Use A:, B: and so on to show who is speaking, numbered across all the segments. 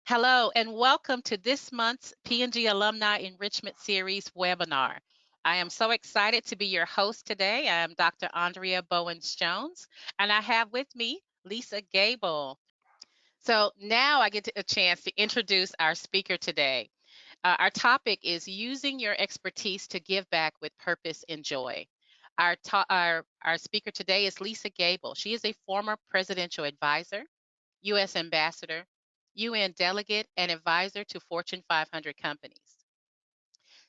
A: Hello, and welcome to this month's P&G Alumni Enrichment Series webinar. I am so excited to be your host today. I am Dr. Andrea Bowens-Jones, and I have with me Lisa Gable. So now I get a chance to introduce our speaker today. Our topic is using your expertise to give back with purpose and joy. Our speaker today is Lisa Gable. She is a former presidential advisor, U.S. Ambassador, UN Delegate, and advisor to Fortune 500 companies.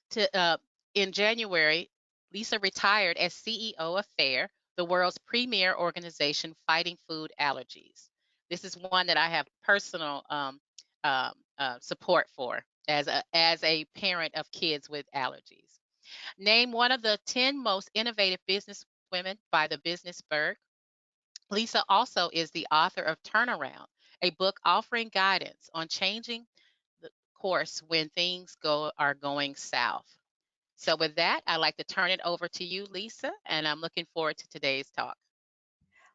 A: To, in January, Lisa retired as CEO of FAIR, the world's premier organization fighting food allergies. This is one that I have personal support for as a parent of kids with allergies. Named one of the 10 most innovative business women by the Business Berg, Lisa also is the author of Turnaround, a book offering guidance on changing the course when things are going south. So with that, I'd like to turn it over to you, Lisa, and I'm looking forward to today's talk.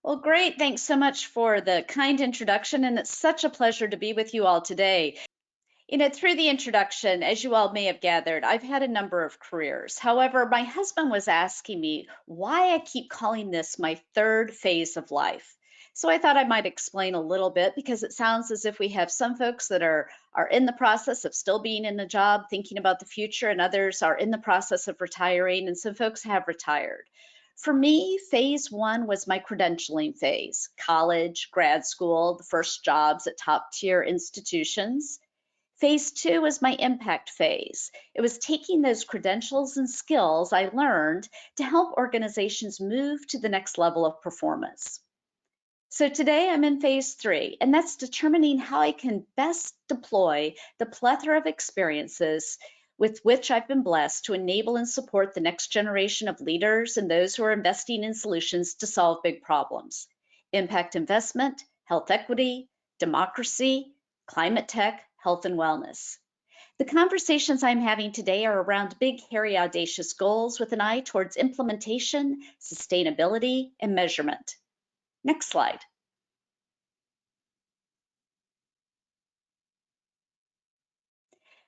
B: Well, great. Thanks so much for the kind introduction, and it's such a pleasure to be with you all today. Through the introduction, as you all may have gathered, I've had a number of careers. However, my husband was asking me why I keep calling this my third phase of life. So I thought I might explain a little bit because it sounds as if we have some folks that are in the process of still being in a job, thinking about the future, and others are in the process of retiring, and some folks have retired. For me, phase one was my credentialing phase, college, grad school, the first jobs at top tier institutions. Phase two was my impact phase. It was taking those credentials and skills I learned to help organizations move to the next level of performance. So today I'm in phase three, and that's determining how I can best deploy the plethora of experiences with which I've been blessed to enable and support the next generation of leaders and those who are investing in solutions to solve big problems. Impact investment, health equity, democracy, climate tech, health and wellness. The conversations I'm having today are around big, hairy, audacious goals with an eye towards implementation, sustainability, and measurement. Next slide.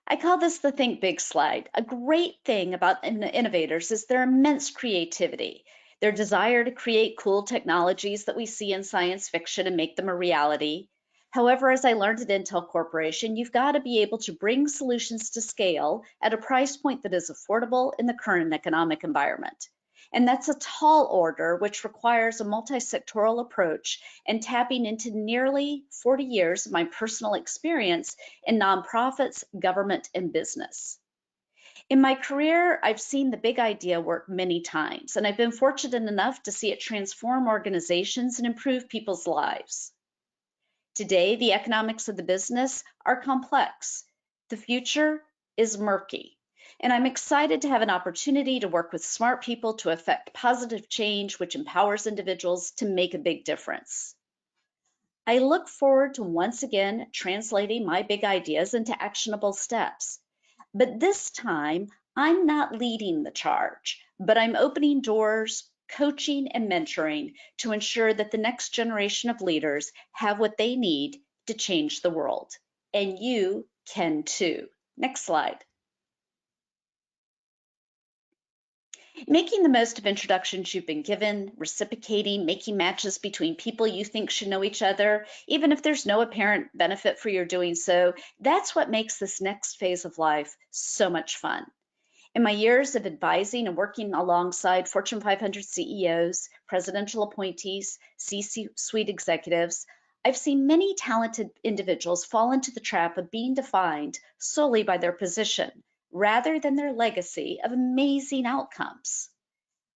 B: I call this the Think Big slide. A great thing about innovators is their immense creativity, their desire to create cool technologies that we see in science fiction and make them a reality. However, as I learned at Intel Corporation, you've got to be able to bring solutions to scale at a price point that is affordable in the current economic environment. And that's a tall order, which requires a multi-sectoral approach and tapping into nearly 40 years of my personal experience in nonprofits, government, and business. In my career, I've seen the big idea work many times, and I've been fortunate enough to see it transform organizations and improve people's lives. Today, the economics of the business are complex. The future is murky. And I'm excited to have an opportunity to work with smart people to effect positive change, which empowers individuals to make a big difference. I look forward to once again translating my big ideas into actionable steps. But this time, I'm not leading the charge, but I'm opening doors, coaching, and mentoring to ensure that the next generation of leaders have what they need to change the world. And you can too. Next slide. Making the most of introductions you've been given, reciprocating, making matches between people you think should know each other, even if there's no apparent benefit for your doing so, that's what makes this next phase of life so much fun. In my years of advising and working alongside Fortune 500 CEOs, presidential appointees, C-suite executives, I've seen many talented individuals fall into the trap of being defined solely by their position, rather than their legacy of amazing outcomes.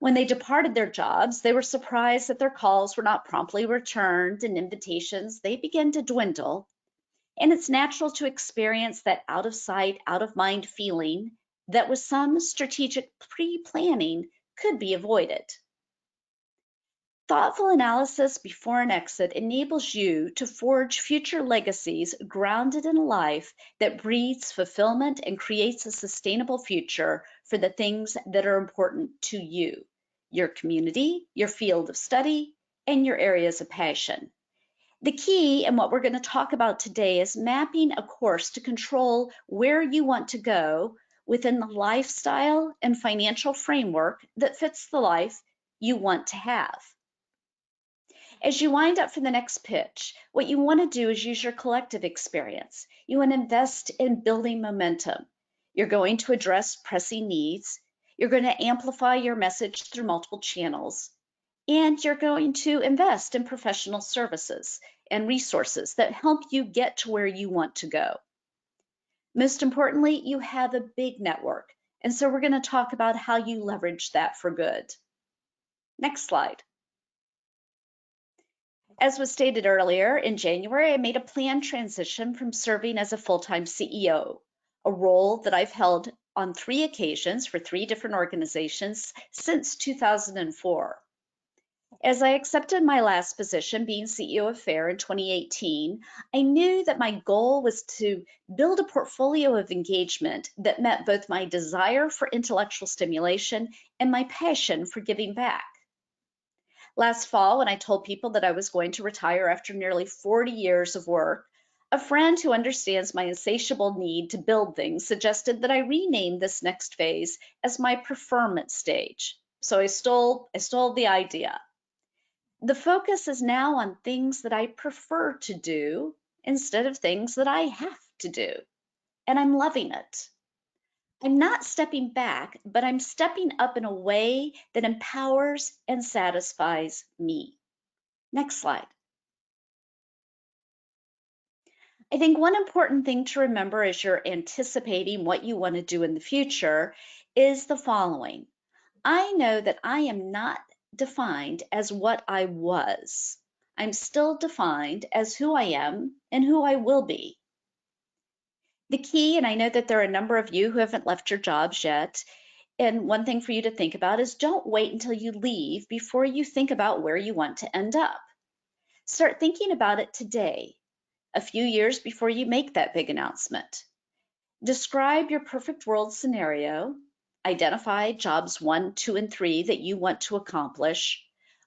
B: When they departed their jobs, they were surprised that their calls were not promptly returned and invitations, they began to dwindle. And it's natural to experience that out of sight, out of mind feeling that with some strategic pre-planning could be avoided. Thoughtful analysis before an exit enables you to forge future legacies grounded in a life that breathes fulfillment and creates a sustainable future for the things that are important to you, your community, your field of study, and your areas of passion. The key and what we're going to talk about today is mapping a course to control where you want to go within the lifestyle and financial framework that fits the life you want to have. As you wind up for the next pitch, what you want to do is use your collective experience. You want to invest in building momentum. You're going to address pressing needs. You're going to amplify your message through multiple channels. And you're going to invest in professional services and resources that help you get to where you want to go. Most importantly, you have a big network. And so we're going to talk about how you leverage that for good. Next slide. As was stated earlier, in January, I made a planned transition from serving as a full-time CEO, a role that I've held on 3 occasions for 3 different organizations since 2004. As I accepted my last position, being CEO of FAIR in 2018, I knew that my goal was to build a portfolio of engagement that met both my desire for intellectual stimulation and my passion for giving back. Last fall, when I told people that I was going to retire after nearly 40 years of work, a friend who understands my insatiable need to build things suggested that I rename this next phase as my preferment stage. So I stole the idea. The focus is now on things that I prefer to do instead of things that I have to do, and I'm loving it. I'm not stepping back, but I'm stepping up in a way that empowers and satisfies me. Next slide. I think one important thing to remember as you're anticipating what you want to do in the future is the following. I know that I am not defined as what I was. I'm still defined as who I am and who I will be. The key, and I know that there are a number of you who haven't left your jobs yet, and one thing for you to think about is don't wait until you leave before you think about where you want to end up. Start thinking about it today, a few years before you make that big announcement. Describe your perfect world scenario, identify jobs 1, 2, and 3 that you want to accomplish,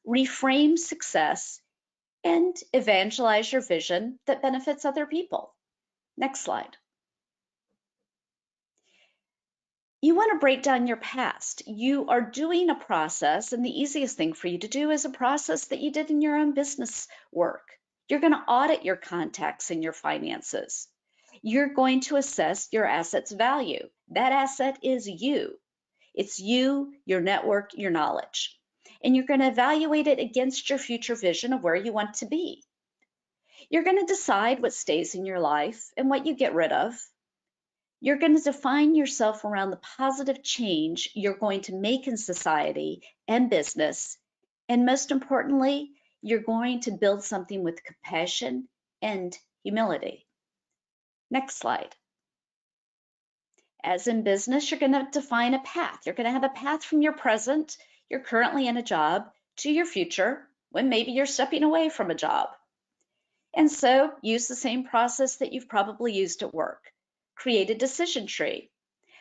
B: reframe success, and evangelize your vision that benefits other people. Next slide. You want to break down your past. You are doing a process, and the easiest thing for you to do is a process that you did in your own business work. You're going to audit your contacts and your finances. You're going to assess your asset's value. That asset is you. It's you, your network, your knowledge. And you're going to evaluate it against your future vision of where you want to be. You're going to decide what stays in your life and what you get rid of. You're going to define yourself around the positive change you're going to make in society and business. And most importantly, you're going to build something with compassion and humility. Next slide. As in business, you're going to define a path. You're going to have a path from your present, you're currently in a job, to your future, when maybe you're stepping away from a job. And so use the same process that you've probably used at work. Create a decision tree.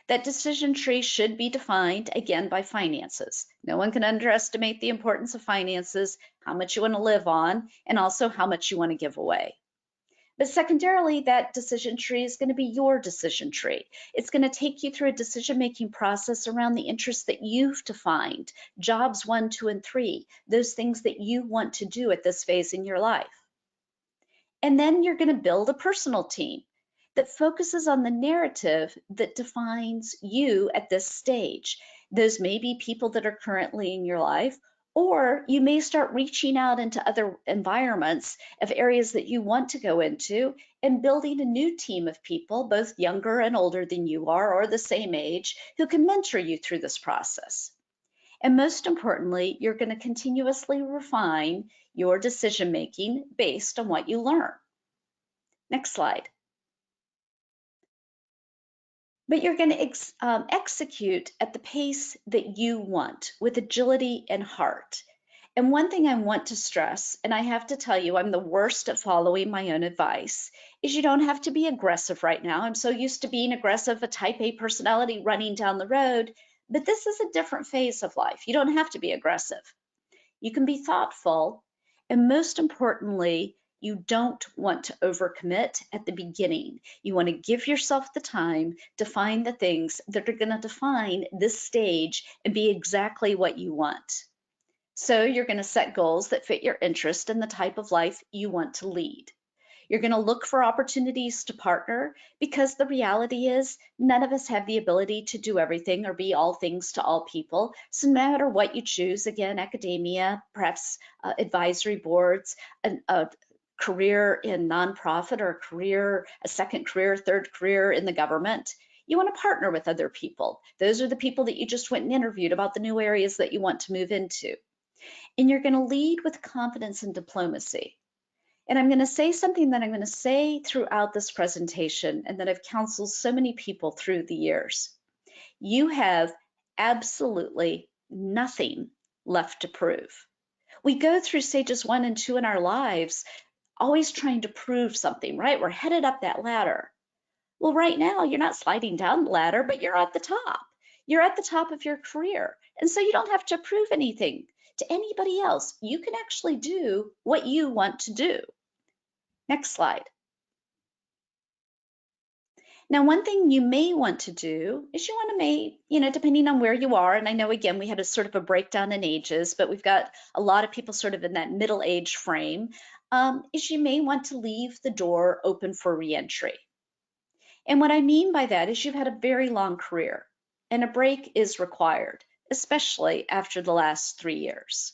B: That decision tree should be defined again by finances. No one can underestimate the importance of finances, how much you want to live on, and also how much you want to give away. But secondarily, that decision tree is going to be your decision tree. It's going to take you through a decision-making process around the interests that you've defined, jobs 1, 2, and 3, those things that you want to do at this phase in your life. And then you're going to build a personal team that focuses on the narrative that defines you at this stage. Those may be people that are currently in your life, or you may start reaching out into other environments of areas that you want to go into and building a new team of people, both younger and older than you are, or the same age, who can mentor you through this process. And most importantly, you're going to continuously refine your decision making based on what you learn. Next slide. But you're going to execute at the pace that you want with agility and heart. And one thing I want to stress, and I have to tell you, I'm the worst at following my own advice, is you don't have to be aggressive right now. I'm so used to being aggressive, a type A personality running down the road, but this is a different phase of life. You don't have to be aggressive. You can be thoughtful, and most importantly, You don't want to overcommit at the beginning. You want to give yourself the time to find the things that are going to define this stage and be exactly what you want. So you're going to set goals that fit your interest and the type of life you want to lead. You're going to look for opportunities to partner because the reality is none of us have the ability to do everything or be all things to all people. So no matter what you choose, again, academia, perhaps advisory boards, a career in nonprofit or a second career, third career in the government, you want to partner with other people. Those are the people that you just went and interviewed about the new areas that you want to move into. And you're going to lead with confidence and diplomacy. And I'm going to say something that I'm going to say throughout this presentation and that I've counseled so many people through the years. You have absolutely nothing left to prove. We go through stages 1 and 2 in our lives always trying to prove something, right? We're headed up that ladder. Well, right now, you're not sliding down the ladder, but you're at the top. You're at the top of your career. And so you don't have to prove anything to anybody else. You can actually do what you want to do. Next slide. Now, one thing you may want to do is you want to depending on where you are, and I know again we had a sort of a breakdown in ages, but we've got a lot of people sort of in that middle age frame, is you may want to leave the door open for reentry. And what I mean by that is you've had a very long career, and a break is required, especially after the last 3 years.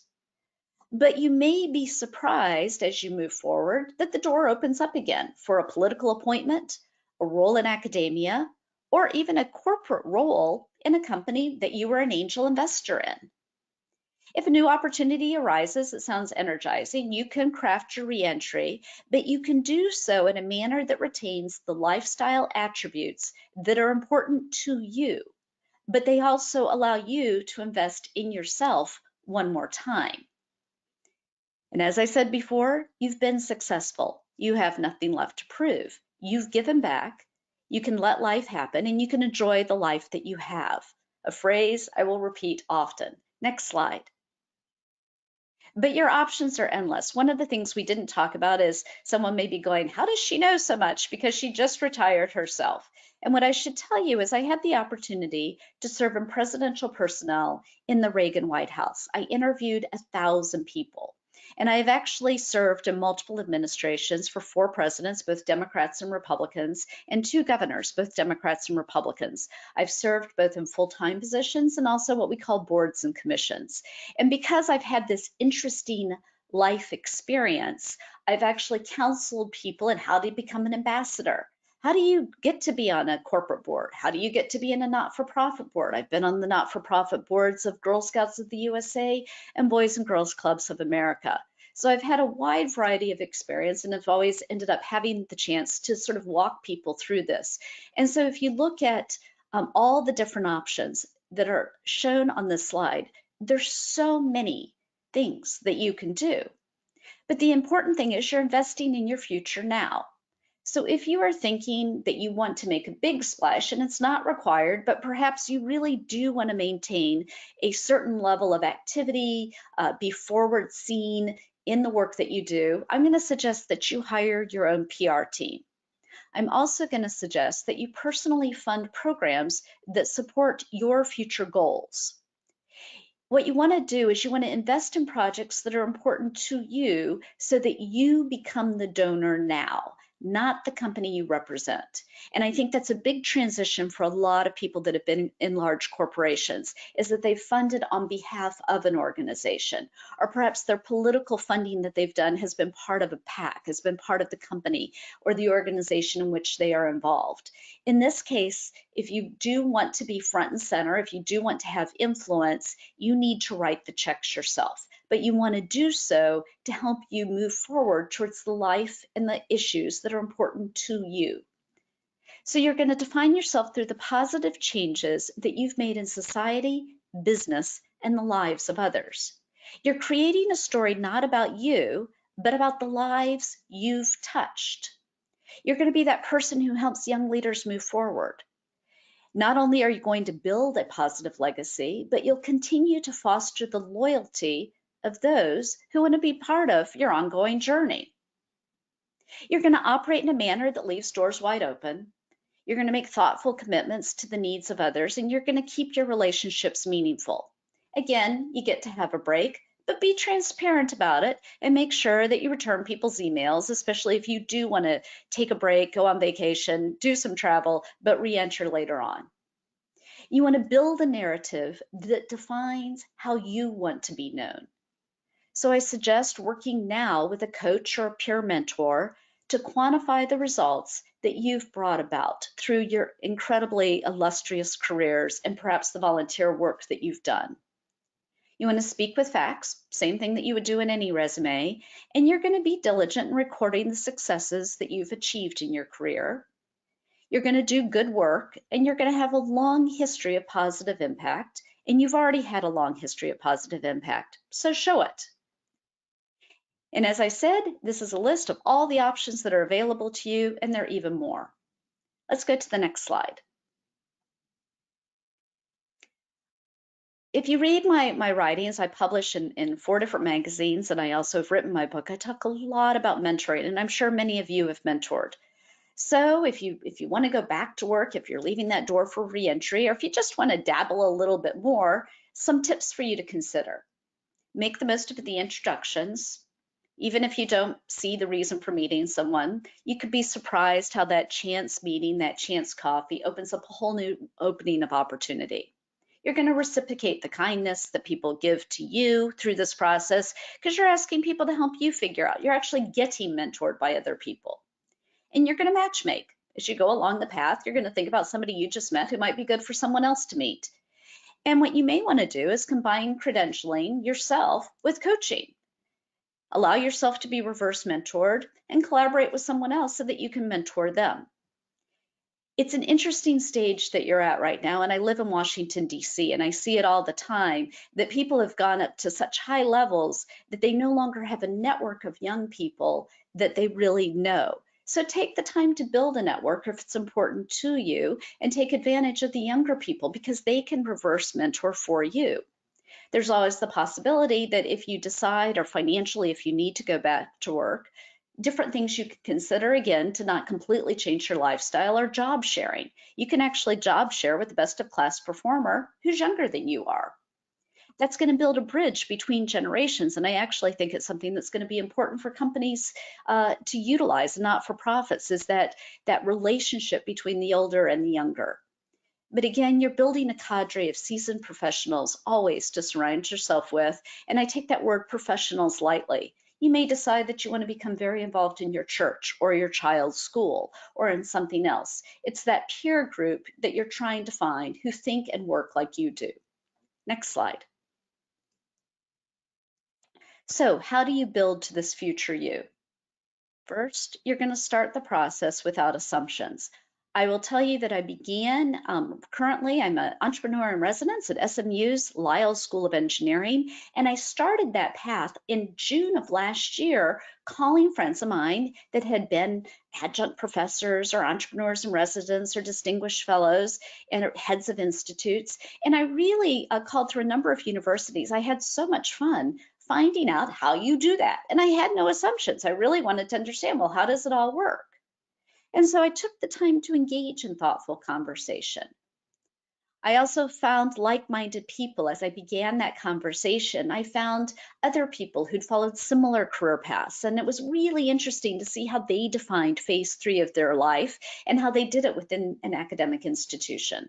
B: But you may be surprised as you move forward that the door opens up again for a political appointment, a role in academia, or even a corporate role in a company that you were an angel investor in. If a new opportunity arises that sounds energizing, you can craft your reentry, but you can do so in a manner that retains the lifestyle attributes that are important to you, but they also allow you to invest in yourself one more time. And as I said before, you've been successful. You have nothing left to prove. You've given back. You can let life happen and you can enjoy the life that you have. A phrase I will repeat often. Next slide. But your options are endless. One of the things we didn't talk about is someone may be going, how does she know so much? Because she just retired herself. And what I should tell you is I had the opportunity to serve in presidential personnel in the Reagan White House. I interviewed 1,000 people. And I have actually served in multiple administrations for 4 presidents, both Democrats and Republicans, and 2 governors, both Democrats and Republicans. I've served both in full-time positions and also what we call boards and commissions. And because I've had this interesting life experience, I've actually counseled people in how to become an ambassador. How do you get to be on a corporate board? How do you get to be in a not-for-profit board? I've been on the not-for-profit boards of Girl Scouts of the USA and Boys and Girls Clubs of America. So I've had a wide variety of experience and have always ended up having the chance to sort of walk people through this. And so if you look at all the different options that are shown on this slide, there's so many things that you can do. But the important thing is you're investing in your future now. So if you are thinking that you want to make a big splash, and it's not required, but perhaps you really do want to maintain a certain level of activity, be forward seen in the work that you do, I'm going to suggest that you hire your own PR team. I'm also going to suggest that you personally fund programs that support your future goals. What you want to do is you want to invest in projects that are important to you so that you become the donor now, not the company you represent. And I think that's a big transition for a lot of people that have been in large corporations, is that they've funded on behalf of an organization, or perhaps their political funding that they've done has been part of a PAC, has been part of the company or the organization in which they are involved. In this case, if you do want to be front and center, if you do want to have influence, you need to write the checks yourself. But you want to do so to help you move forward towards the life and the issues that are important to you. So you're going to define yourself through the positive changes that you've made in society, business, and the lives of others. You're creating a story not about you, but about the lives you've touched. You're going to be that person who helps young leaders move forward. Not only are you going to build a positive legacy, but you'll continue to foster the loyalty of those who want to be part of your ongoing journey. You're going to operate in a manner that leaves doors wide open. You're going to make thoughtful commitments to the needs of others, and you're going to keep your relationships meaningful. Again, you get to have a break, but be transparent about it and make sure that you return people's emails, especially if you do want to take a break, go on vacation, do some travel, but re-enter later on. You want to build a narrative that defines how you want to be known. So I suggest working now with a coach or a peer mentor to quantify the results that you've brought about through your incredibly illustrious careers and perhaps the volunteer work that you've done. You want to speak with facts, same thing that you would do in any resume, and you're going to be diligent in recording the successes that you've achieved in your career. You're going to do good work, and you're going to have a long history of positive impact, and you've already had a long history of positive impact, so show it. And as I said, this is a list of all the options that are available to you, and there are even more. Let's go to the next slide. If you read my writings, I publish in 4 different magazines, and I also have written my book. I talk a lot about mentoring, and I'm sure many of you have mentored. So if you want to go back to work, if you're leaving that door for reentry, or if you just want to dabble a little bit more, some tips for you to consider. Make the most of the introductions. Even if you don't see the reason for meeting someone, you could be surprised how that chance meeting, that chance coffee opens up a whole new opening of opportunity. You're going to reciprocate the kindness that people give to you through this process because you're asking people to help you figure out. You're actually getting mentored by other people. And you're going to matchmake. As you go along the path, you're going to think about somebody you just met who might be good for someone else to meet. And what you may want to do is combine credentialing yourself with coaching. Allow yourself to be reverse mentored and collaborate with someone else so that you can mentor them. It's an interesting stage that you're at right now, and I live in Washington, D.C., and I see it all the time, that people have gone up to such high levels that they no longer have a network of young people that they really know. So take the time to build a network if it's important to you, and take advantage of the younger people because they can reverse mentor for you. There's always the possibility that if you decide, or financially, if you need to go back to work, different things you could consider again to not completely change your lifestyle or job sharing. You can actually job share with the best of class performer who's younger than you are. That's going to build a bridge between generations, and I actually think it's something that's going to be important for companies to utilize, not for profits, is that relationship between the older and the younger. But again, you're building a cadre of seasoned professionals always to surround yourself with. And I take that word professionals lightly. You may decide that you want to become very involved in your church or your child's school or in something else. It's that peer group that you're trying to find who think and work like you do. Next slide. So, how do you build to this future you? First, you're going to start the process without assumptions. I will tell you that I began, currently I'm an entrepreneur in residence at SMU's Lyell School of Engineering, and I started that path in June of last year, calling friends of mine that had been adjunct professors or entrepreneurs in residence or distinguished fellows and heads of institutes. And I really called through a number of universities. I had so much fun finding out how you do that. And I had no assumptions. I really wanted to understand, well, how does it all work? And so I took the time to engage in thoughtful conversation. I also found like-minded people as I began that conversation. I found other people who'd followed similar career paths, and it was really interesting to see how they defined phase 3 of their life and how they did it within an academic institution.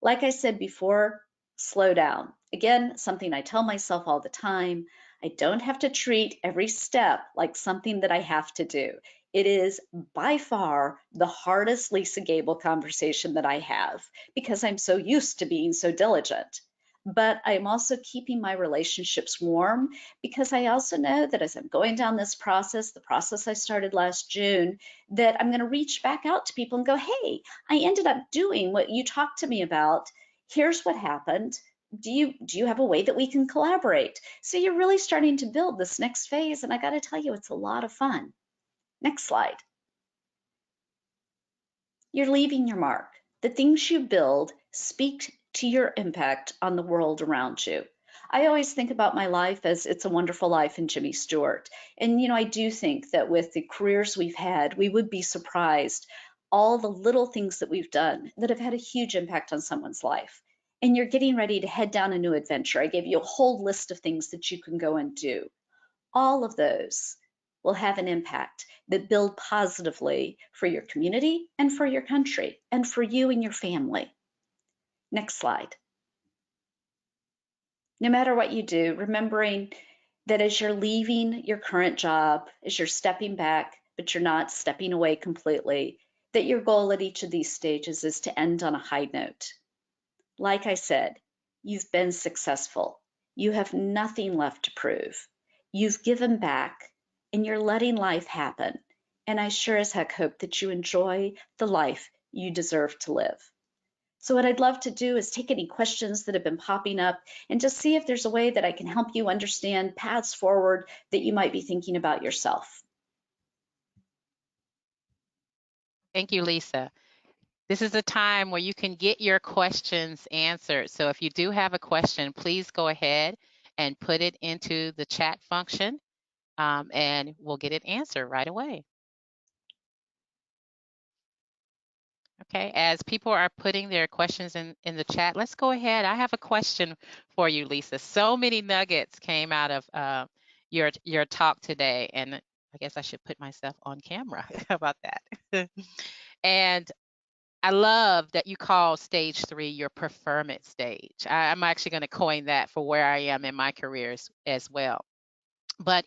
B: Like I said before, slow down. Again, something I tell myself all the time. I don't have to treat every step like something that I have to do. It is by far the hardest Lisa Gable conversation that I have because I'm so used to being so diligent. But I'm also keeping my relationships warm because I also know that as I'm going down this process, the process I started last June, that I'm going to reach back out to people and go, hey, I ended up doing what you talked to me about. Here's what happened. Do you have a way that we can collaborate? So you're really starting to build this next phase, and I got to tell you, it's a lot of fun. Next slide. You're leaving your mark. The things you build speak to your impact on the world around you. I always think about my life as It's a Wonderful Life and Jimmy Stewart. And, I do think that with the careers we've had, we would be surprised all the little things that we've done that have had a huge impact on someone's life. And you're getting ready to head down a new adventure. I gave you a whole list of things that you can go and do. All of those will have an impact that build positively for your community and for your country and for you and your family. Next slide. No matter what you do, remembering that as you're leaving your current job, as you're stepping back, but you're not stepping away completely, that your goal at each of these stages is to end on a high note. Like I said, you've been successful. You have nothing left to prove. You've given back and you're letting life happen. And I sure as heck hope that you enjoy the life you deserve to live. So what I'd love to do is take any questions that have been popping up and just see if there's a way that I can help you understand paths forward that you might be thinking about yourself.
A: Thank you, Lisa. This is a time where you can get your questions answered. So if you do have a question, please go ahead and put it into the chat function, and we'll get it answered right away. Okay, as people are putting their questions in the chat, let's go ahead. I have a question for you, Lisa. So many nuggets came out of your talk today, and I guess I should put myself on camera. How about that? And I love that you call stage 3 your preferment stage. I'm actually going to coin that for where I am in my career as well. But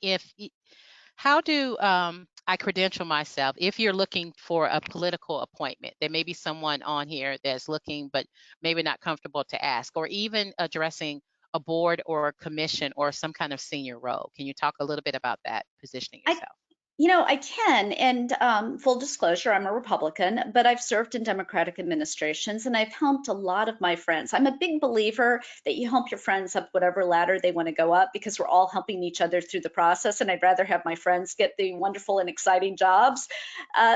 A: how do I credential myself if you're looking for a political appointment? There may be someone on here that's looking, but maybe not comfortable to ask, or even addressing a board or a commission or some kind of senior role. Can you talk a little bit about that, positioning
B: I
A: yourself?
B: I can. And full disclosure, I'm a Republican, but I've served in Democratic administrations and I've helped a lot of my friends. I'm a big believer that you help your friends up whatever ladder they want to go up because we're all helping each other through the process. And I'd rather have my friends get the wonderful and exciting jobs.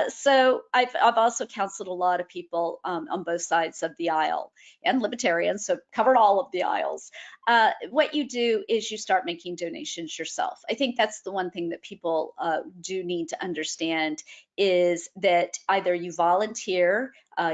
B: So I've also counseled a lot of people on both sides of the aisle and libertarians, so covered all of the aisles. What you do is you start making donations yourself. I think that's the one thing that people do need to understand is that either you volunteer,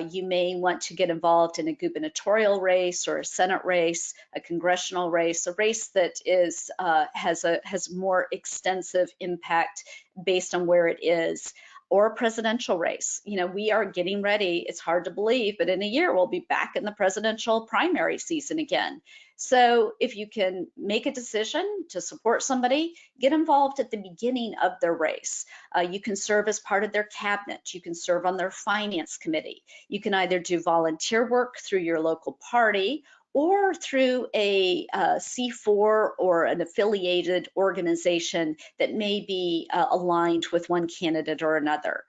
B: you may want to get involved in a gubernatorial race or a Senate race, a congressional race, a race that is has more extensive impact based on where it is, or a presidential race. We are getting ready. It's hard to believe, but in a year we'll be back in the presidential primary season again. So if you can make a decision to support somebody, get involved at the beginning of their race. You can serve as part of their cabinet. You can serve on their finance committee. You can either do volunteer work through your local party or through a C4 or an affiliated organization that may be aligned with one candidate or another.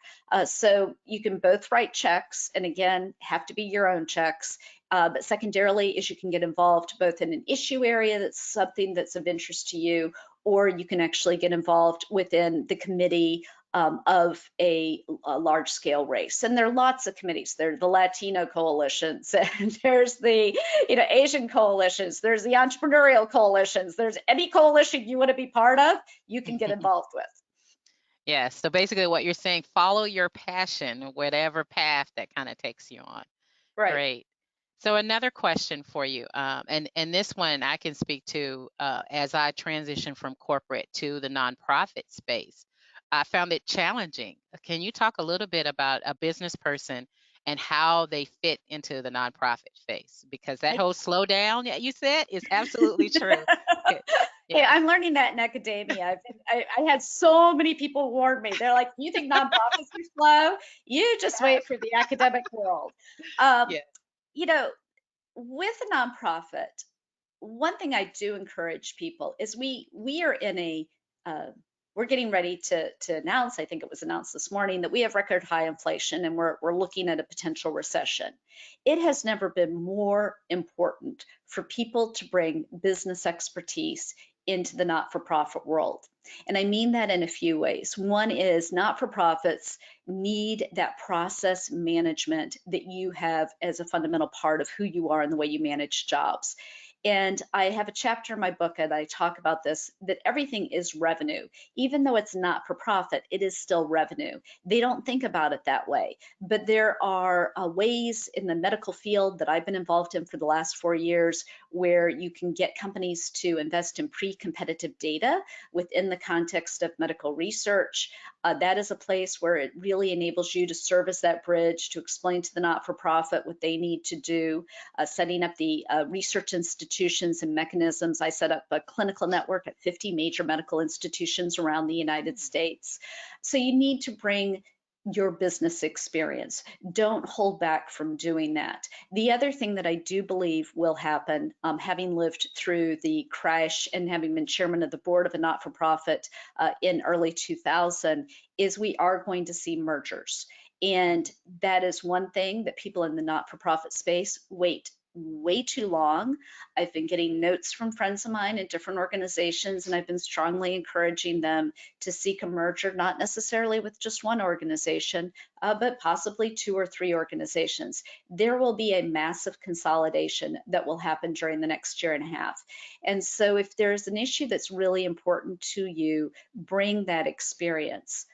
B: So you can both write checks, and again, have to be your own checks. But secondarily is you can get involved both in an issue area that's something that's of interest to you, or you can actually get involved within the committee of a large scale race. And there are lots of committees. There are the Latino coalitions, and there's the Asian coalitions, there's the entrepreneurial coalitions, there's any coalition you want to be part of, you can get involved with.
A: Yes. So basically, what you're saying, follow your passion, whatever path that kind of takes you on.
B: Right.
A: Great. So another question for you, and this one I can speak to as I transition from corporate to the nonprofit space. I found it challenging. Can you talk a little bit about a business person and how they fit into the nonprofit space? Because that
B: I
A: whole slow down that you said is absolutely true. Okay.
B: Hey,
A: Yes.
B: I'm learning that in academia. I had so many people warn me. They're like, "You think nonprofits are slow? You just wait for the academic world." Um,
A: Yes.
B: you know, with a nonprofit, one thing I do encourage people is we are in a we're getting ready to announce. I think it was announced this morning that we have record high inflation and we're looking at a potential recession. It has never been more important for people to bring business expertise into the not-for-profit world. And I mean that in a few ways. One is not-for-profits need that process management that you have as a fundamental part of who you are and the way you manage jobs. And I have a chapter in my book and I talk about this, that everything is revenue. Even though it's not for profit, it is still revenue. They don't think about it that way. But there are ways in the medical field that I've been involved in for the last 4 years where you can get companies to invest in pre competitive data within the context of medical research. That is a place where it really enables you to serve as that bridge to explain to the not for profit what they need to do, setting up the research institutions and mechanisms. I set up a clinical network at 50 major medical institutions around the United States. So you need to bring your business experience. Don't hold back from doing that. The other thing that I do believe will happen, having lived through the crash and having been chairman of the board of a not for profit in early 2000, is we are going to see mergers. And that is one thing that people in the not for profit space wait way too long. I've been getting notes from friends of mine in different organizations, and I've been strongly encouraging them to seek a merger, not necessarily with just one organization, but possibly two or three organizations. There will be a massive consolidation that will happen during the next year and a half. And so, if there's an issue that's really important to you, bring that experience.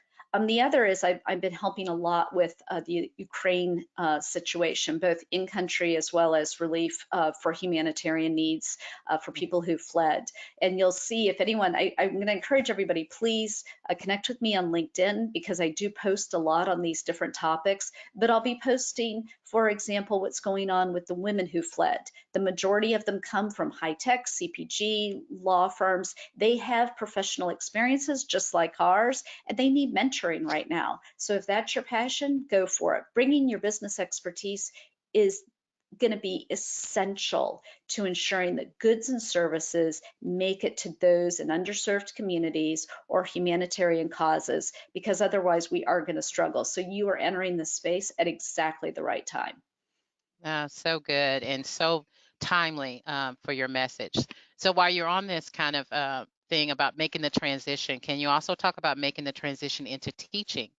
B: The other is I've been helping a lot with the Ukraine situation, both in country as well as relief for humanitarian needs for people who fled. And you'll see if anyone, I'm going to encourage everybody, please connect with me on LinkedIn because I do post a lot on these different topics. But I'll be posting, for example, what's going on with the women who fled. The majority of them come from high tech, CPG, law firms. They have professional experiences just like ours, and they need mentoring right now. So if that's your passion, go for it. Bringing your business expertise is going to be essential to ensuring that goods and services make it to those in underserved communities or humanitarian causes, because otherwise we are going to struggle. So you are entering this space at exactly the right time.
A: So good and so timely for your message. So while you're on this kind of thing about making the transition, can you also talk about making the transition into teaching,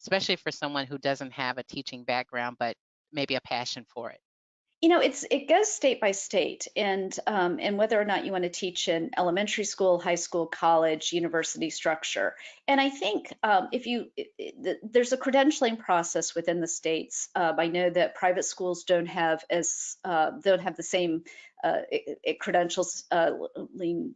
A: especially for someone who doesn't have a teaching background but maybe a passion for it?
B: It goes state by state, and whether or not you want to teach in elementary school, high school, college, university structure. And I think if you there's a credentialing process within the states. I know that private schools don't have the same credentials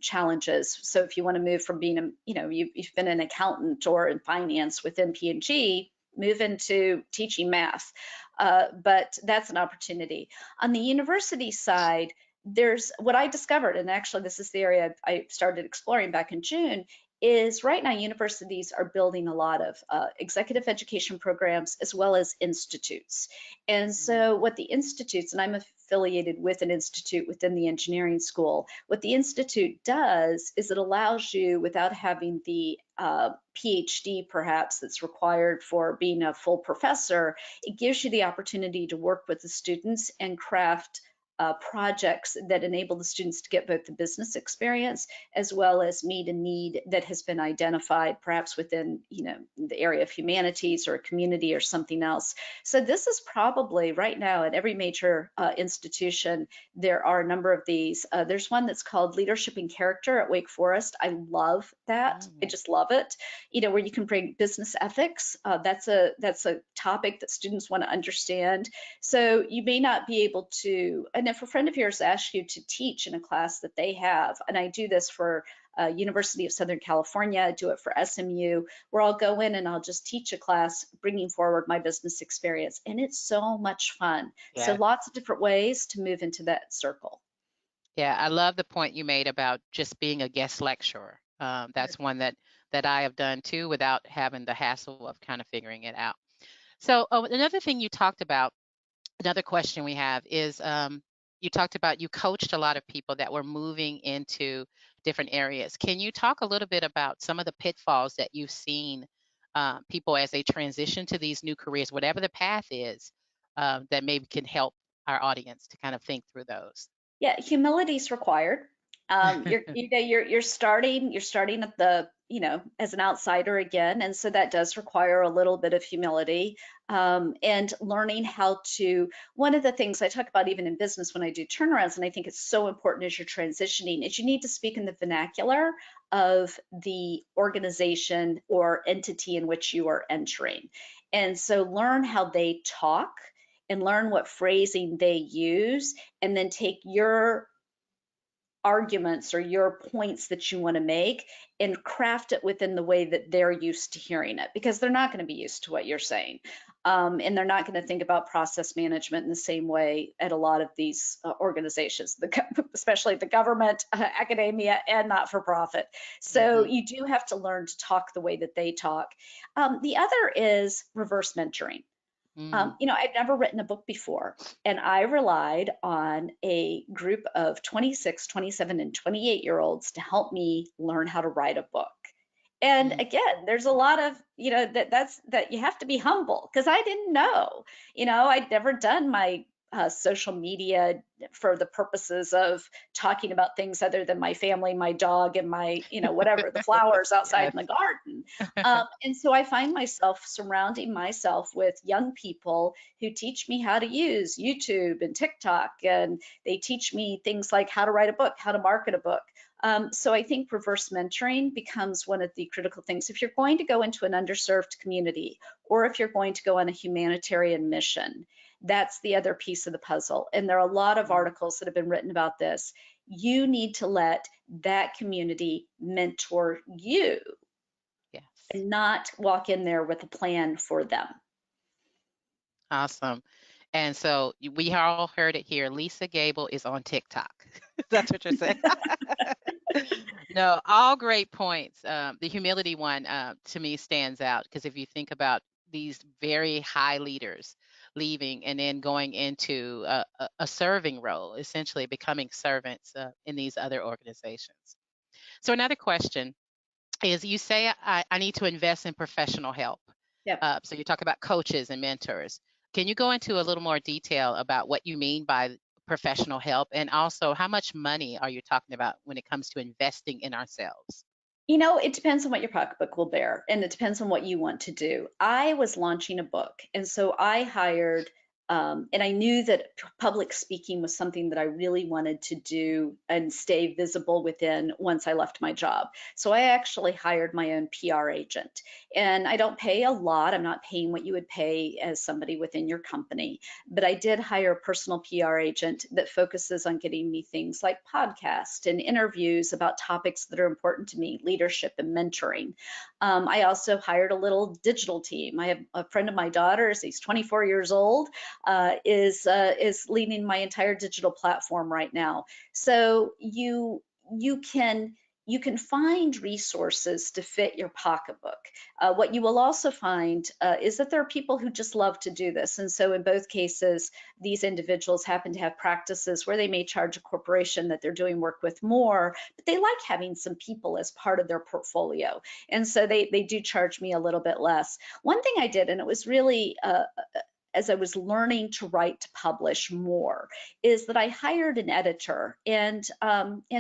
B: challenges. So if you want to move from being you've been an accountant or in finance within P&G, move into teaching math. But that's an opportunity. On the university side, there's what I discovered, and actually this is the area I started exploring back in June, is right now universities are building a lot of executive education programs as well as institutes. And
A: Mm,
B: so what the institutes, and I'm affiliated with an institute within the engineering school, what the institute does is it allows you, without having the PhD perhaps that's required for being a full professor, it gives you the opportunity to work with the students and craft projects that enable the students to get both the business experience as well as meet a need that has been identified perhaps within the area of humanities or a community or something else. So this is probably right now at every major institution there are a number of these. There's one that's called Leadership and Character at Wake Forest. I love that. I
A: mm,
B: just love it. Where you can bring business ethics. That's a topic that students want to understand. So you may not be able to, and if a friend of yours asks you to teach in a class that they have, and I do this for University of Southern California, I do it for SMU, where I'll go in and I'll just teach a class bringing forward my business experience. And it's so much fun. So
A: yes.
B: lots of different ways to move into that circle.
A: Yeah, I love the point you made about just being a guest lecturer. That's one that I have done too without having the hassle of kind of figuring it out. So another thing you talked about, another question we have is you talked about you coached a lot of people that were moving into different areas. Can you talk a little bit about some of the pitfalls that you've seen people as they transition to these new careers, whatever the path is, that maybe can help our audience to kind of think through those?
B: Yeah, humility is required. You're starting at the as an outsider again. And so that does require a little bit of humility, and learning how to. One of the things I talk about even in business when I do turnarounds, and I think it's so important as you're transitioning, is you need to speak in the vernacular of the organization or entity in which you are entering. And so learn how they talk and learn what phrasing they use, and then take your arguments or your points that you want to make and craft it within the way that they're used to hearing it, because they're not going to be used to what you're saying. And they're not going to think about process management in the same way at a lot of these organizations, especially the government, academia, and not for profit. So
A: Hmm.
B: you do have to learn to talk the way that they talk. The other is reverse mentoring.
A: Mm.
B: I'd never written a book before, and I relied on a group of 26, 27, and 28-year-olds to help me learn how to write a book. And
A: Mm.
B: again, there's a lot of, that you have to be humble, because I didn't know. I'd never done my social media for the purposes of talking about things other than my family, my dog, and my, whatever, the flowers outside
A: Yes.
B: in the garden. And so I find myself surrounding myself with young people who teach me how to use YouTube and TikTok, and they teach me things like how to write a book, how to market a book. So I think reverse mentoring becomes one of the critical things. If you're going to go into an underserved community, or if you're going to go on a humanitarian mission, that's the other piece of the puzzle. And there are a lot of
A: Mm.
B: articles that have been written about this. You need to let that community mentor you
A: Yes.
B: and not walk in there with a plan for them.
A: Awesome. And so we all heard it here. Lisa Gable is on TikTok. That's what you're saying. No, all great points. The humility one to me stands out because if you think about these very high leaders leaving and then going into a serving role, essentially becoming servants in these other organizations. So another question is you say I need to invest in professional help.
B: Yep.
A: So you talk about coaches and mentors. Can you go into a little more detail about what you mean by professional help and also how much money are you talking about when it comes to investing in ourselves?
B: It depends on what your pocketbook will bear, and it depends on what you want to do. I was launching a book, and so I hired, and I knew that public speaking was something that I really wanted to do and stay visible within once I left my job. So I actually hired my own PR agent, and I don't pay a lot. I'm not paying what you would pay as somebody within your company, but I did hire a personal PR agent that focuses on getting me things like podcasts and interviews about topics that are important to me, leadership and mentoring. I also hired a little digital team. I have a friend of my daughter's, he's 24 years old, is leading my entire digital platform right now. So you can find resources to fit your pocketbook. What you will also find is that there are people who just love to do this. And so in both cases, these individuals happen to have practices where they may charge a corporation that they're doing work with more, but they like having some people as part of their portfolio. And so they do charge me a little bit less. One thing I did, and it was really as I was learning to write to publish more, is that I hired an editor. And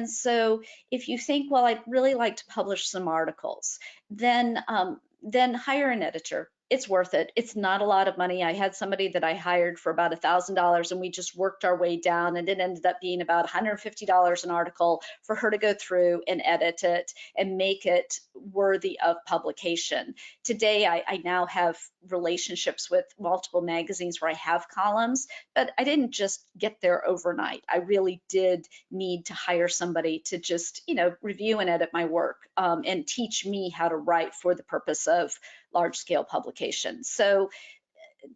B: so if you think, well, I'd really like to publish some articles, then hire an editor. It's worth it. It's not a lot of money. I had somebody that I hired for about $1,000, and we just worked our way down, and it ended up being about $150 an article for her to go through and edit it and make it worthy of publication. Today, I now have relationships with multiple magazines where I have columns, but I didn't just get there overnight. I really did need to hire somebody to just, review and edit my work, and teach me how to write for the purpose of large scale publication. So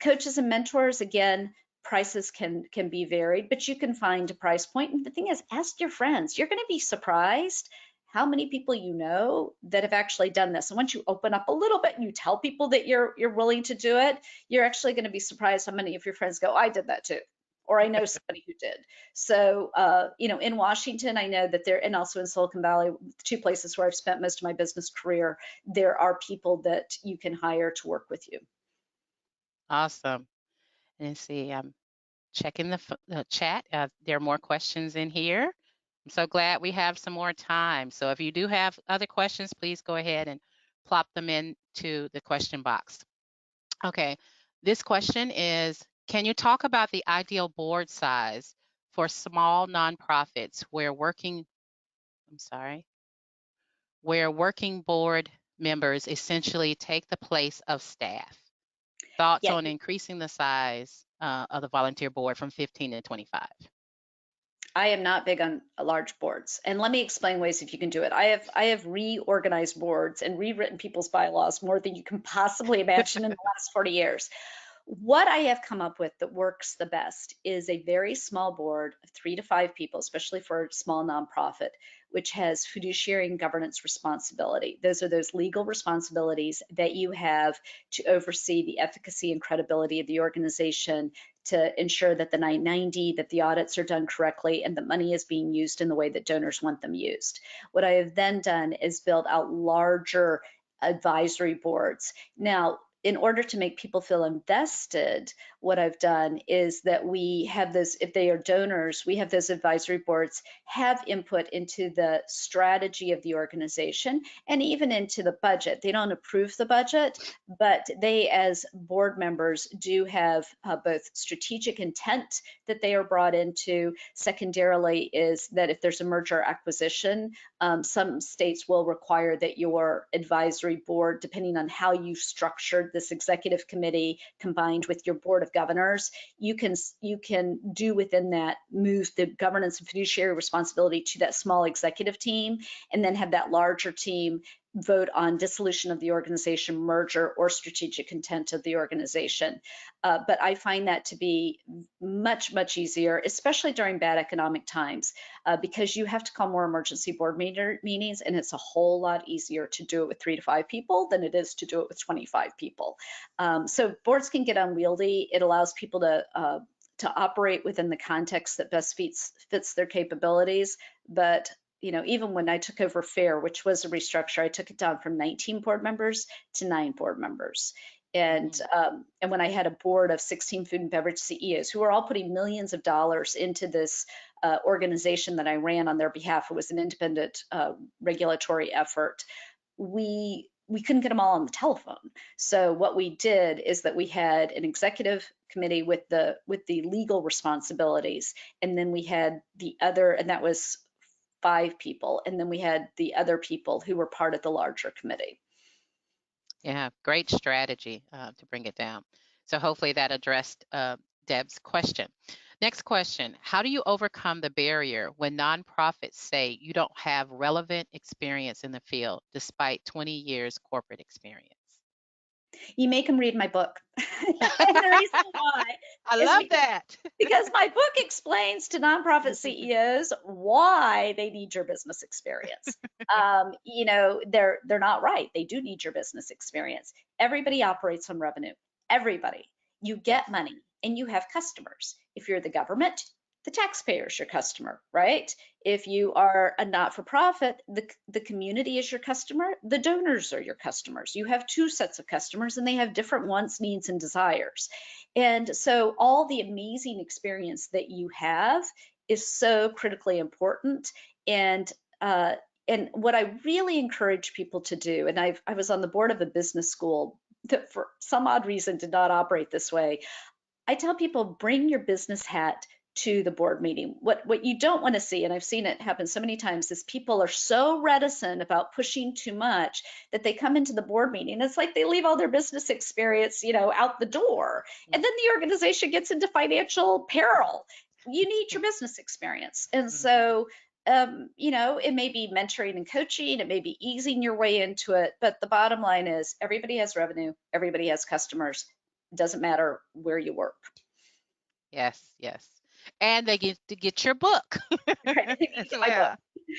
B: coaches and mentors, again, prices can be varied, but you can find a price point. And the thing is, ask your friends. You're going to be surprised how many people you know that have actually done this. And once you open up a little bit and you tell people that you're willing to do it, you're actually going to be surprised how many of your friends go, I did that too. Or I know somebody who did. So, in Washington, I know that there, and also in Silicon Valley, two places where I've spent most of my business career, there are people that you can hire to work with you.
A: Awesome. Let's see. I'm checking the chat. There are more questions in here. I'm so glad we have some more time. So if you do have other questions, please go ahead and plop them into the question box. Okay. This question is, can you talk about the ideal board size for small nonprofits I'm sorry, where working board members essentially take the place of staff? Thoughts
B: Yeah,
A: on increasing the size of the volunteer board from 15 to 25?
B: I am not big on large boards. And let me explain ways if you can do it. I have reorganized boards and rewritten people's bylaws more than you can possibly imagine in the last 40 years. What I have come up with that works the best is a very small board of 3 to 5 people, especially for a small nonprofit, which has fiduciary and governance responsibility. Those are those legal responsibilities that you have to oversee the efficacy and credibility of the organization, to ensure that the 990, that the audits are done correctly, and the money is being used in the way that donors want them used. What I have then done is build out larger advisory boards. Now, in order to make people feel invested, what I've done is that we have this, if they are donors, we have those advisory boards have input into the strategy of the organization and even into the budget. They don't approve the budget, but they, as board members, do have both strategic intent that they are brought into. Secondarily, is that if there's a merger acquisition, some states will require that your advisory board, depending on how you've structured this executive committee combined with your board of governors, you can do within that, move the governance and fiduciary responsibility to that small executive team, and then have that larger team vote on dissolution of the organization, merger, or strategic intent of the organization. But I find that to be much, much easier, especially during bad economic times, because you have to call more emergency board meetings, and it's a whole lot easier to do it with 3 to 5 people than it is to do it with 25 people. So boards can get unwieldy. It allows people to operate within the context that best fits their capabilities. But even when I took over FAIR, which was a restructure, I took it down from 19 board members to 9 board members. And
A: Mm,
B: and when I had a board of 16 food and beverage CEOs who were all putting millions of dollars into this organization that I ran on their behalf, it was an independent regulatory effort. We couldn't get them all on the telephone. So what we did is that we had an executive committee with the legal responsibilities, and then we had the other, and that was 5 people, and then we had the other people who were part of the larger committee.
A: yeah, great strategy to bring it down. So hopefully that addressed Deb's question. Next question, how do you overcome the barrier when nonprofits say you don't have relevant experience in the field despite 20 years corporate experience?
B: You make them read my book. And the reason why
A: I
B: is
A: love that.
B: because my book explains to nonprofit CEOs why they need your business experience. They're not right. They do need your business experience. Everybody operates on revenue. Everybody. You
A: Yes.
B: get money and you have customers. If you're the government, the taxpayer is your customer, right? If you are a not-for-profit, the community is your customer, the donors are your customers. You have 2 sets of customers and they have different wants, needs, and desires. And so all the amazing experience that you have is so critically important. And and what I really encourage people to do, and I was on the board of a business school that for some odd reason did not operate this way. I tell people, bring your business hat to the board meeting. What you don't want to see, and I've seen it happen so many times, is people are so reticent about pushing too much that they come into the board meeting. It's like they leave all their business experience, out the door, and then the organization gets into financial peril. You need your business experience, and
A: Mm-hmm.
B: so it may be mentoring and coaching, it may be easing your way into it, but the bottom line is everybody has revenue, everybody has customers. It doesn't matter where you work.
A: Yes, yes. And they get to get your book
B: Right, you
A: as
B: get my
A: well.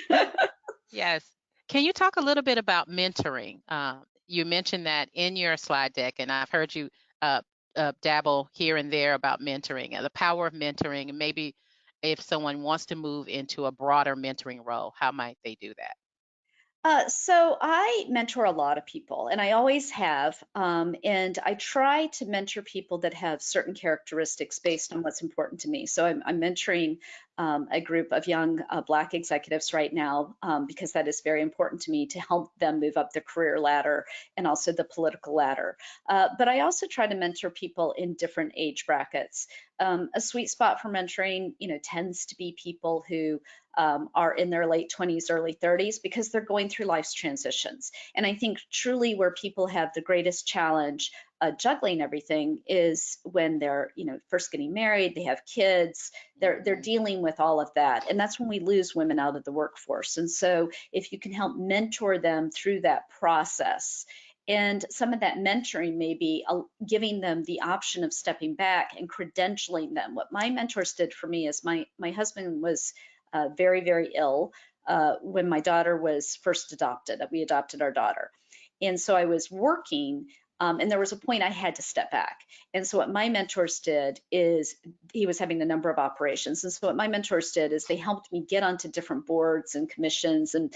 B: book.
A: Yes. Can you talk a little bit about mentoring? You mentioned that in your slide deck, and I've heard you uh, dabble here and there about mentoring and the power of mentoring, and maybe if someone wants to move into a broader mentoring role, how might they do that?
B: So I mentor a lot of people, and I always have. And I try to mentor people that have certain characteristics based on what's important to me. So I'm mentoring a group of young Black executives right now, because that is very important to me to help them move up the career ladder and also the political ladder. But I also try to mentor people in different age brackets. A sweet spot for mentoring, tends to be people who are in their late 20s, early 30s, because they're going through life's transitions. And I think truly where people have the greatest challenge juggling everything is when they're, first getting married, they have kids, they're
A: Mhm.
B: dealing with all of that, and that's when we lose women out of the workforce. And so, if you can help mentor them through that process, and some of that mentoring may be giving them the option of stepping back and credentialing them. What my mentors did for me is my husband was very, very ill when my daughter was first adopted. We adopted our daughter. And so I was working, and there was a point I had to step back. And so what my mentors did is, he was having a number of operations. And so what my mentors did is they helped me get onto different boards and commissions and,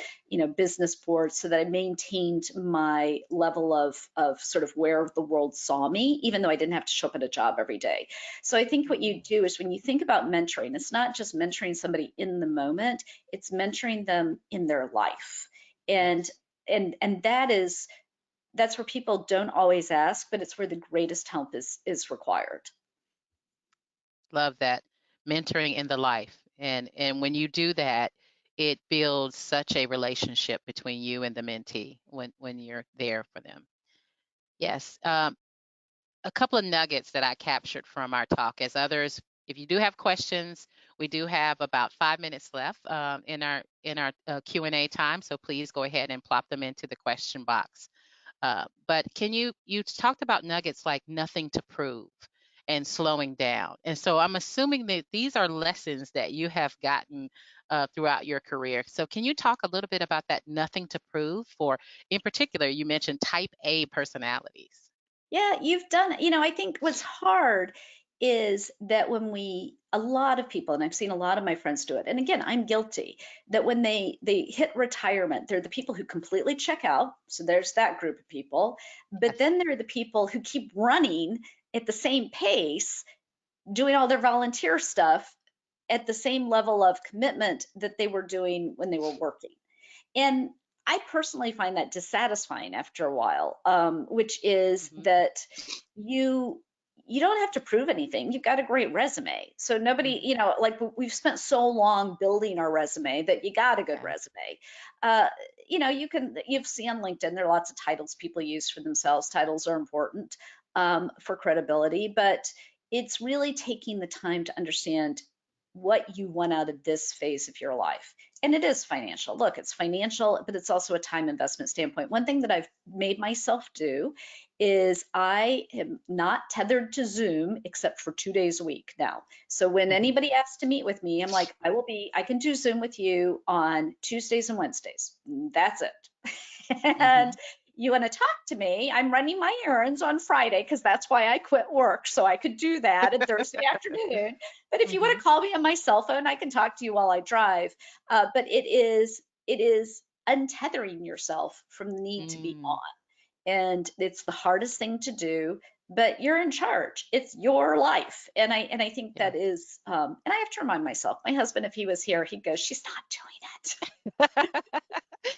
B: business boards, so that I maintained my level of sort of where the world saw me, even though I didn't have to show up at a job every day. So I think what you
A: Mhm.
B: do is, when you think about mentoring, it's not just mentoring somebody in the moment, it's mentoring them in their life. And
A: Yes.
B: and that's where people don't always ask, but it's where the greatest help is required.
A: Love that. Mentoring in the life. And when you do that, it builds such a relationship between you and the mentee when you're there for them. Yes. A couple of nuggets that I captured from our talk. As others, if you do have questions, we do have about 5 minutes left in our Q&A time. So please go ahead and plop them into the question box. But you talked about nuggets like nothing to prove and slowing down. And so I'm assuming that these are lessons that you have gotten throughout your career. So can you talk a little bit about that nothing to prove for, in particular, you mentioned type A personalities.
B: Yeah, you've done it. I think what's hard is that a lot of people, and I've seen a lot of my friends do it, and again, I'm guilty, that when they hit retirement, they're the people who completely check out. So there's that group of people. But
A: Yes.
B: then there are the people who keep running at the same pace, doing all their volunteer stuff at the same level of commitment that they were doing when they were working. And I personally find that dissatisfying after a while, which is
A: Hmm.
B: that you you don't have to prove anything. You've got a great resume. So nobody,
A: Hmm.
B: like we've spent so long building our resume that you got a good
A: Okay.
B: resume. You've seen on LinkedIn, there are lots of titles people use for themselves. Titles are important for credibility, but it's really taking the time to understand what you want out of this phase of your life. And it is financial. Look, it's financial, but it's also a time investment standpoint. One thing that I've made myself do is I am not tethered to Zoom except for 2 days a week now. So when
A: Hmm.
B: anybody asks to meet with me, I'm like, I can do Zoom with you on Tuesdays and Wednesdays. That's it. And
A: Hmm.
B: you want to talk to me, I'm running my errands on Friday because that's why I quit work. So I could do that on Thursday afternoon. But if you want
A: Hmm.
B: to call me on my cell phone, I can talk to you while I drive. But it is untethering yourself from the need to be
A: Mm.
B: on, and it's the hardest thing to do. But you're in charge. It's your life, and I think
A: Yeah.
B: that is. And I have to remind myself. My husband, if he was here, he'd go, "She's not doing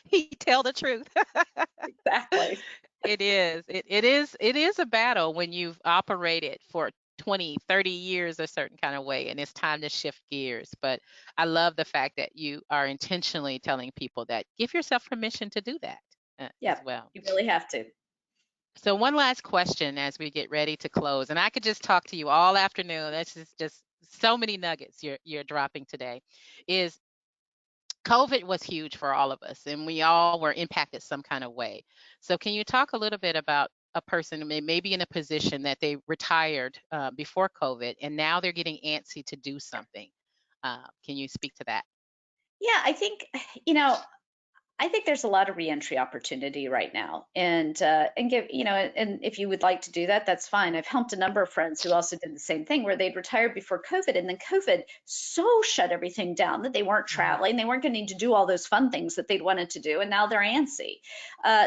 A: He tell the truth.
B: it." Exactly.
A: It is. It is a battle when you've operated for 20, 30 years a certain kind of way and it's time to shift gears. But I love the fact that you are intentionally telling people that give yourself permission to do that
B: Yeah,
A: as well.
B: you really have to.
A: So one last question as we get ready to close, and I could just talk to you all afternoon. That's just so many nuggets you're dropping today. Is COVID was huge for all of us, and we all were impacted some kind of way. So, can you talk a little bit about a person maybe in a position that they retired before COVID, and now they're getting antsy to do something? Can you speak to that?
B: Yeah, you know, I think there's a lot of reentry opportunity right now, and give and if you would like to do that, that's fine. I've helped a number of friends who also did the same thing, where they'd retired before COVID, and then COVID so shut everything down that they weren't
A: Hmm.
B: traveling, they weren't getting to do all those fun things that they'd wanted to do, and now they're antsy.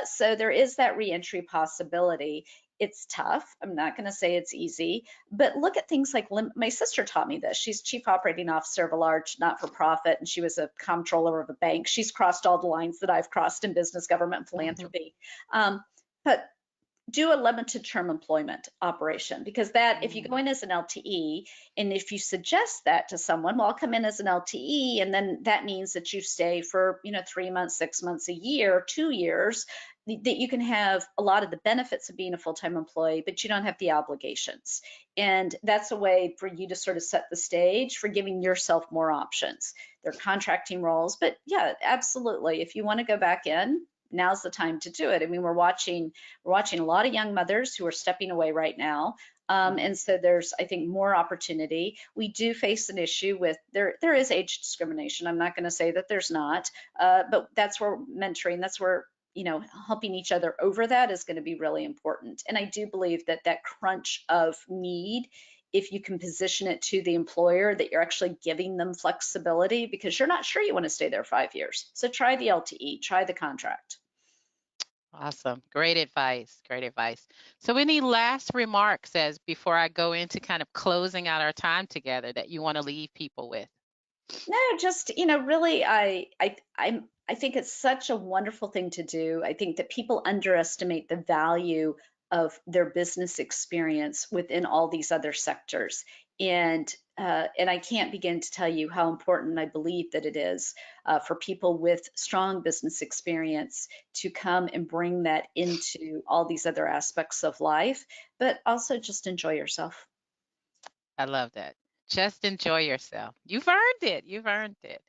B: So there is that reentry possibility, It's tough. I'm not going to say it's easy, but look at things like my sister taught me this. She's chief operating officer of a large not for profit, and she was a comptroller of a bank. She's crossed all the lines that I've crossed in business, government, and
A: Mhm.
B: philanthropy. But do a limited term employment operation, because that, if you go
A: Mm.
B: in as an LTE and if you suggest that to someone, well, I'll come in as an LTE, and then that means that you stay for 3 months, 6 months, a year, 2 years, that you can have a lot of the benefits of being a full-time employee, but you don't have the obligations. And that's a way for you to sort of set the stage for giving yourself more options. They're contracting roles, but yeah, absolutely, if you want to go back in, now's the time to do it. I mean, we're watching a lot of young mothers who are stepping away right now.
A: Mhm.
B: And so there's, I think, more opportunity. We do face an issue with there is age discrimination. I'm not going to say that there's not, but that's where mentoring, that's where helping each other over that is going to be really important. And I do believe that that crunch of need, if you can position it to the employer that you're actually giving them flexibility because you're not sure you want to stay there 5 years. So try the LTE, try the contract.
A: Awesome. Great advice. Great advice. So, any last remarks as before I go into kind of closing out our time together that you want to leave people with?
B: No, just, really, I think it's such a wonderful thing to do. I think that people underestimate the value of their business experience within all these other sectors. And I can't begin to tell you how important I believe that it is for people with strong business experience to come and bring that into all these other aspects of life, but also just enjoy yourself.
A: I love that. Just enjoy yourself. You've earned it. You've earned it.